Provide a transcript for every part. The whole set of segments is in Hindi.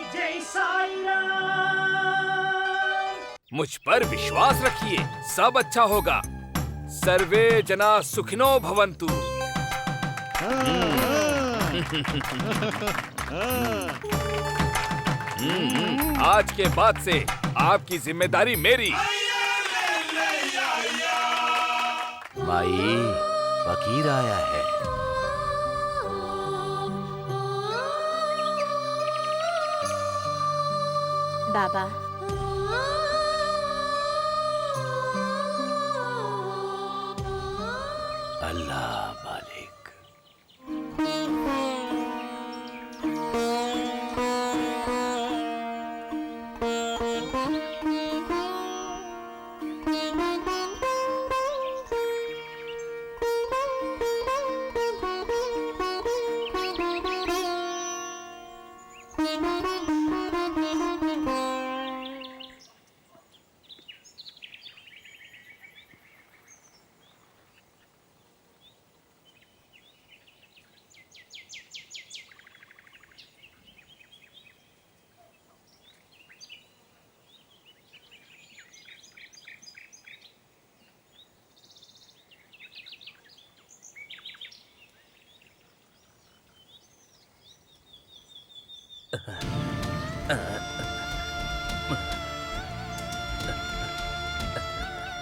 जय साईं राम। मुझ पर विश्वास रखिए, सब अच्छा होगा। सर्वे जना सुखिनो भवन्तु। आज के बाद से आपकी जिम्मेदारी मेरी। माई, फकीर आया है। बाबा, अल्लाह मालिक।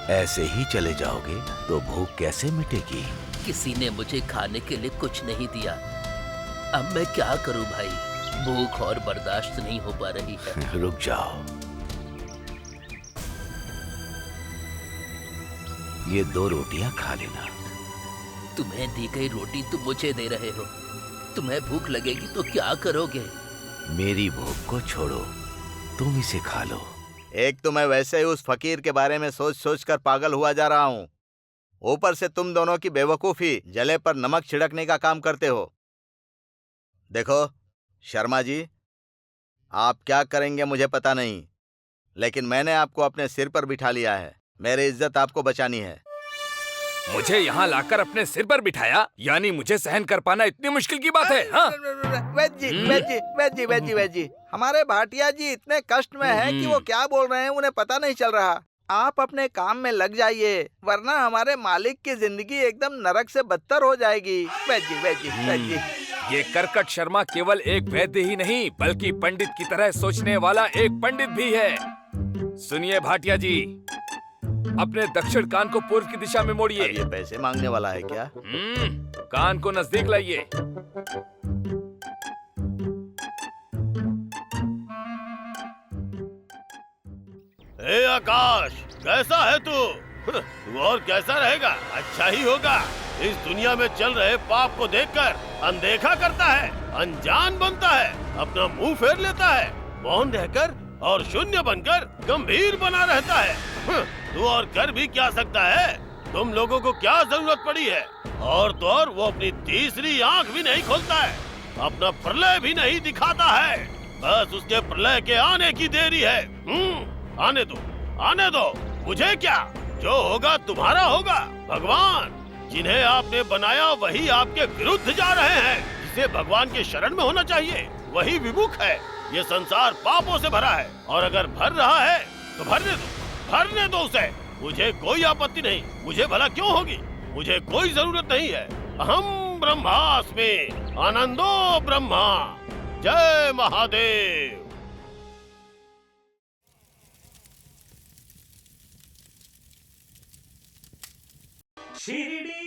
ऐसे ही चले जाओगे तो भूख कैसे मिटेगी? किसी ने मुझे खाने के लिए कुछ नहीं दिया। अब मैं क्या करूं भाई? भूख और बर्दाश्त नहीं हो पा रही है। रुक जाओ, ये 2 रोटियां खा लेना। तुम्हें दी गई रोटी तुम मुझे दे रहे हो। तुम्हें भूख लगेगी तो क्या करोगे? मेरी भूख को छोड़ो, तुम इसे खा लो। एक तो मैं वैसे ही उस फकीर के बारे में सोच सोच कर पागल हुआ जा रहा हूँ, ऊपर से तुम दोनों की बेवकूफी जले पर नमक छिड़कने का काम करते हो। देखो शर्मा जी, आप क्या करेंगे मुझे पता नहीं, लेकिन मैंने आपको अपने सिर पर बिठा लिया है। मेरी इज्जत आपको बचानी है। मुझे यहाँ लाकर अपने सिर पर बिठाया, यानी मुझे सहन कर पाना इतनी मुश्किल की बात है? हाँ? वैद जी, हमारे भाटिया जी इतने कष्ट में हैं कि वो क्या बोल रहे हैं उन्हें पता नहीं चल रहा। आप अपने काम में लग जाइए, वरना हमारे मालिक की जिंदगी एकदम नरक से बदतर हो जाएगी। वैद जी। ये करकट शर्मा केवल एक वैद्य ही नहीं, बल्कि पंडित की तरह सोचने वाला एक पंडित भी है। सुनिए भाटिया जी, अपने दक्षिण कान को पूर्व की दिशा में मोड़िए। ये पैसे मांगने वाला है क्या? कान को नजदीक लाइए। हे आकाश, कैसा है तू? तू और कैसा रहेगा? अच्छा ही होगा। इस दुनिया में चल रहे पाप को देखकर अनदेखा करता है, अनजान बनता है, अपना मुंह फेर लेता है, मौन रहकर और शून्य बनकर गंभीर बना रहता है। तू और कर भी क्या सकता है? तुम लोगों को क्या जरूरत पड़ी है? और तो और वो अपनी तीसरी आंख भी नहीं खोलता है, अपना प्रलय भी नहीं दिखाता है। बस उसके प्रलय के आने की देरी है। आने दो, मुझे क्या, जो होगा तुम्हारा होगा। भगवान जिन्हें आपने बनाया वही आपके विरुद्ध जा रहे हैं। जिसे भगवान के शरण में होना चाहिए वही विमुख है। ये संसार पापों से भरा है, और अगर भर रहा है तो भरने दो उसे। मुझे कोई आपत्ति नहीं, मुझे भला क्यों होगी? मुझे कोई जरूरत नहीं है। अहम ब्रह्मास्मि, आनंदो ब्रह्मा। जय महादेव। शिरडी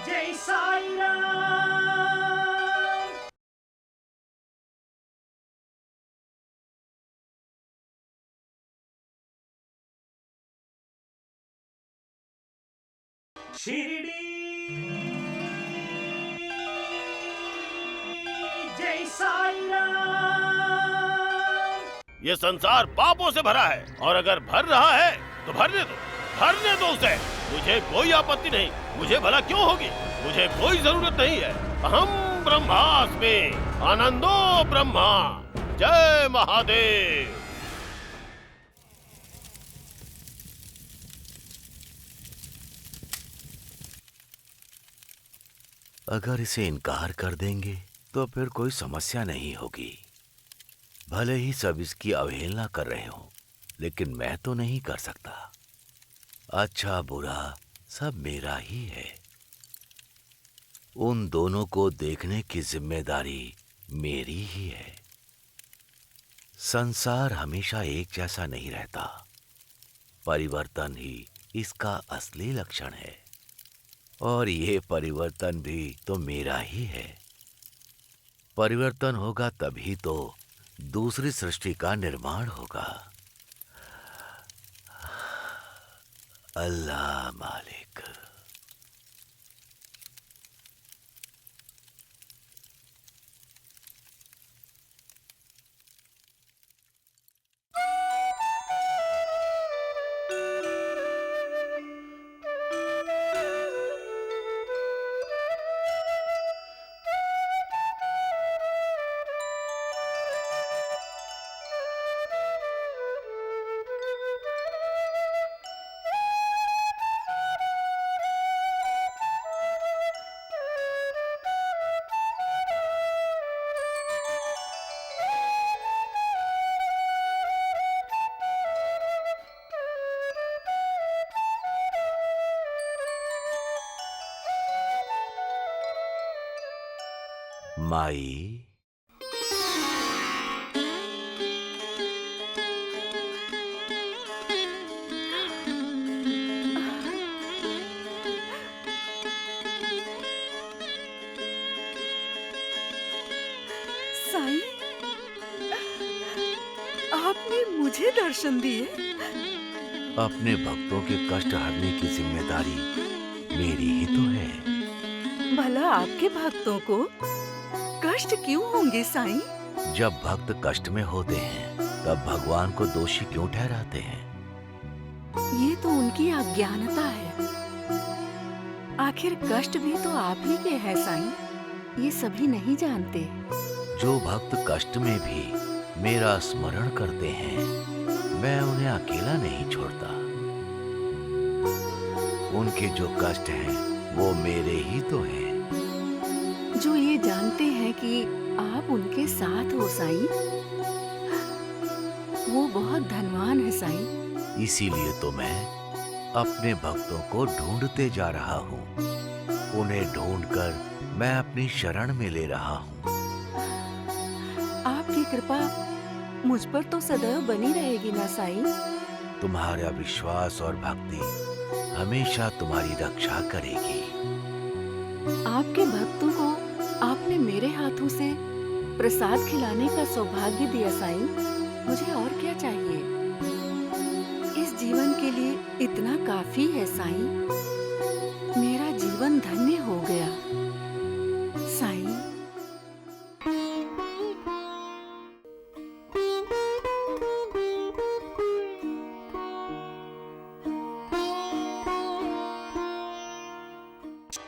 जय साईं राम। शिरडी जय साईं राम। ये संसार पापों से भरा है, और अगर भर रहा है तो भरने दो उसे। मुझे कोई आपत्ति नहीं, मुझे भला क्यों होगी? मुझे कोई जरूरत नहीं है। अहम ब्रह्मास्मि, आनंदो ब्रह्मा। जय महादेव। अगर इसे इनकार कर देंगे तो फिर कोई समस्या नहीं होगी। भले ही सब इसकी अवहेलना कर रहे हो, लेकिन मैं तो नहीं कर सकता। अच्छा बुरा सब मेरा ही है। उन दोनों को देखने की जिम्मेदारी मेरी ही है। संसार हमेशा एक जैसा नहीं रहता। परिवर्तन ही इसका असली लक्षण है, और ये परिवर्तन भी तो मेरा ही है। परिवर्तन होगा तभी तो दूसरी सृष्टि का निर्माण होगा। अल्लाह मालिक। माई, साईं, आपने मुझे दर्शन दिए। अपने भक्तों के कष्ट हरने की जिम्मेदारी मेरी ही तो है। भला आपके भक्तों को कष्ट क्यों होंगे साईं? जब भक्त कष्ट में होते हैं तब भगवान को दोषी क्यों ठहराते हैं? ये तो उनकी अज्ञानता है। आखिर कष्ट भी तो आप ही के हैं साईं, ये सभी नहीं जानते। जो भक्त कष्ट में भी मेरा स्मरण करते हैं, मैं उन्हें अकेला नहीं छोड़ता। उनके जो कष्ट हैं वो मेरे ही तो हैं। जो ये जानते हैं कि आप उनके साथ हो साईं, वो बहुत धनवान है साईं। इसीलिए तो मैं अपने भक्तों को ढूंढते जा रहा हूँ। उन्हें ढूंढकर मैं अपनी शरण में ले रहा हूँ। आपकी कृपा मुझ पर तो सदैव बनी रहेगी ना साईं? तुम्हारा विश्वास और भक्ति हमेशा तुम्हारी रक्षा करेगी। आपके भक्तों को आपने मेरे हाथों से प्रसाद खिलाने का सौभाग्य दिया साईं। मुझे और क्या चाहिए? इस जीवन के लिए इतना काफी है साईं। मेरा जीवन धन्य हो गया साईं।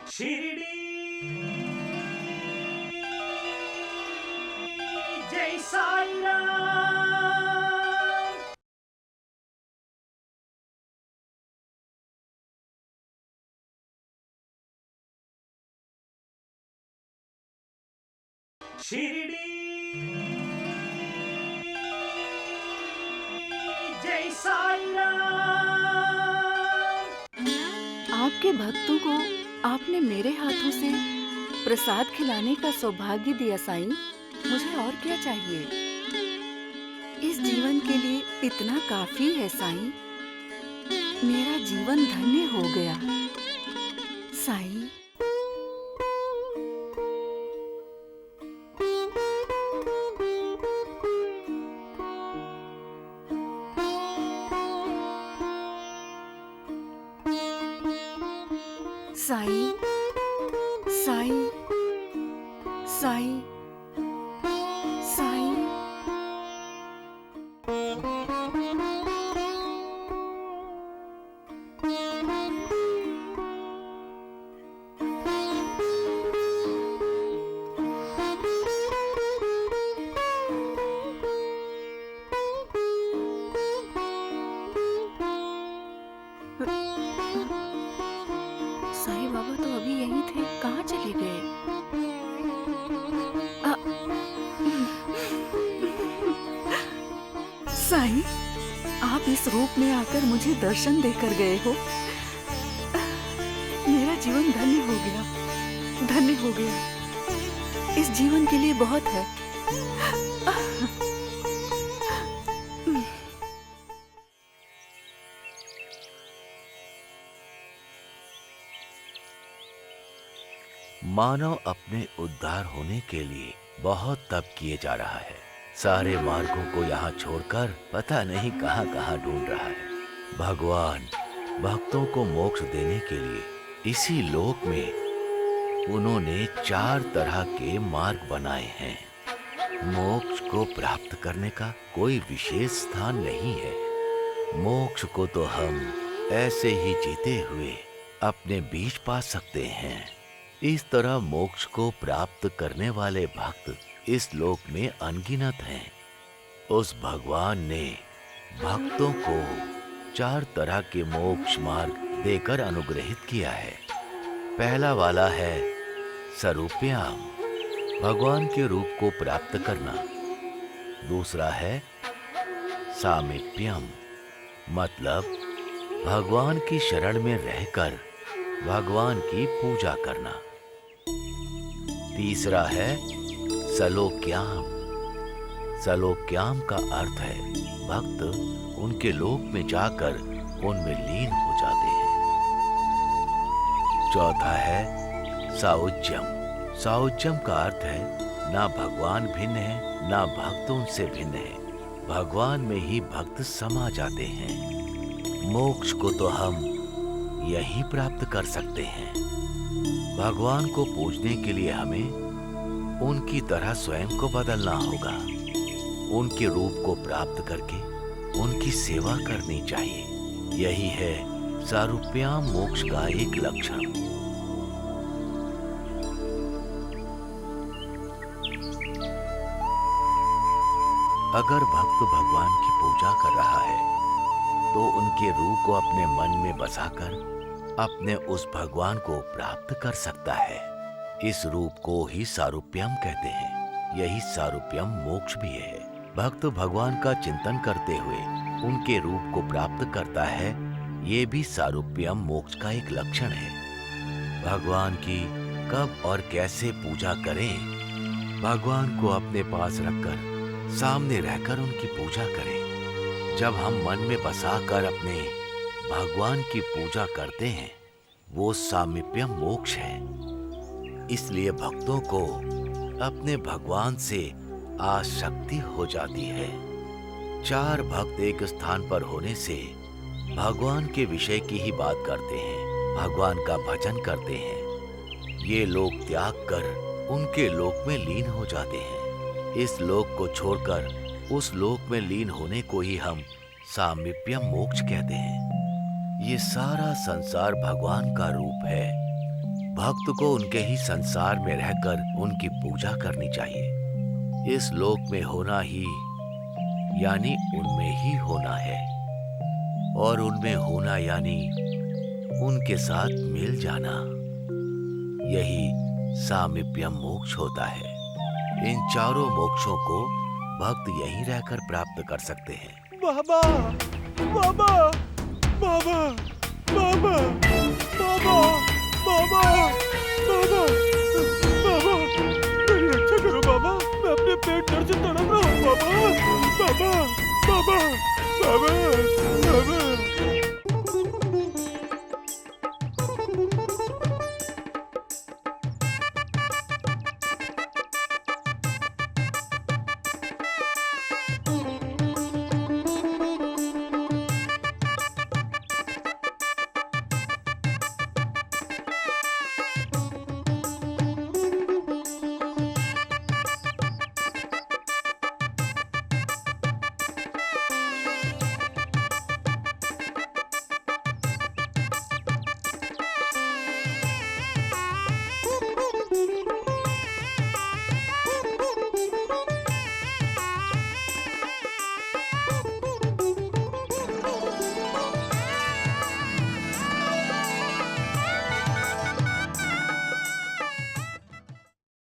शिरडी जय साईं राम। शिरडी जय साईं राम। आपके भक्तों को आपने मेरे हाथों से प्रसाद खिलाने का सौभाग्य दिया साईं। मुझे और क्या चाहिए? इस जीवन के लिए इतना काफी है साईं। मेरा जीवन धन्य हो गया साईं। साईं, साईं, साईं, साईं। साईं बाबा तो अभी यहीं थे, कहाँ चले गए? साईं, आप इस रूप में आकर मुझे दर्शन देकर गए हो। मेरा जीवन धन्य हो गया, धन्य हो गया। इस जीवन के लिए बहुत है। मानव अपने उद्धार होने के लिए बहुत तप किए जा रहा है। सारे मार्गों को यहाँ छोड़कर पता नहीं कहाँ कहाँ ढूंढ रहा है। भगवान भक्तों को मोक्ष देने के लिए इसी लोक में उन्होंने 4 तरह के मार्ग बनाए हैं। मोक्ष को प्राप्त करने का कोई विशेष स्थान नहीं है। मोक्ष को तो हम ऐसे ही जीते हुए अपने बीच पा सकते हैं। इस तरह मोक्ष को प्राप्त करने वाले भक्त इस लोक में अनगिनत हैं। उस भगवान ने भक्तों को 4 तरह के मोक्ष मार्ग देकर अनुग्रहित किया है। पहला वाला है सारूप्यम, भगवान के रूप को प्राप्त करना। दूसरा है सामीप्यम, मतलब भगवान की शरण में रहकर भगवान की पूजा करना। तीसरा है सलोक्याम। सलोक्याम का अर्थ है भक्त उनके लोक में जाकर उनमें लीन हो जाते हैं। चौथा है साउज्यम। साउज्यम का अर्थ है ना भगवान भिन्न है ना भक्त उनसे भिन्न है, भगवान में ही भक्त समा जाते हैं। मोक्ष को तो हम यही प्राप्त कर सकते हैं। भगवान को पूजने के लिए हमें उनकी तरह स्वयं को बदलना होगा। उनके रूप को प्राप्त करके उनकी सेवा करनी चाहिए। यही है सारूप्यम मोक्ष का एक लक्षण। अगर भक्त भगवान की पूजा कर रहा है तो उनके रूप को अपने मन में बसाकर अपने उस भगवान को प्राप्त कर सकता है। इस रूप को ही सारूप्यम कहते हैं। यही सारूप्यम मोक्ष भी है। भक्त भगवान का चिंतन करते हुए उनके रूप को प्राप्त करता है। ये भी सारूप्यम मोक्ष का एक लक्षण है। भगवान की कब और कैसे पूजा करें? भगवान को अपने पास रखकर सामने रहकर उनकी पूजा करें। जब हम मन में बसाकर अपने भगवान की पूजा करते हैं वो सामीप्यम मोक्ष है। इसलिए भक्तों को अपने भगवान से आसक्ति हो जाती है। 4 भक्त एक स्थान पर होने से भगवान के विषय की ही बात करते हैं, भगवान का भजन करते हैं। ये लोक त्याग कर उनके लोक में लीन हो जाते हैं। इस लोक को छोड़कर उस लोक में लीन होने को ही हम सामीप्यम मोक्ष कहते हैं। ये सारा संसार भगवान का रूप है। भक्त को उनके ही संसार में रहकर उनकी पूजा करनी चाहिए। इस लोक में होना ही यानी उनमें ही होना है, और उनमें होना यानी उनके साथ मिल जाना। यही सामीप्यम मोक्ष होता है। इन 4 मोक्षों को भक्त यहीं रहकर प्राप्त कर सकते हैं। बाबा बाबा बाबा बाबा बाबा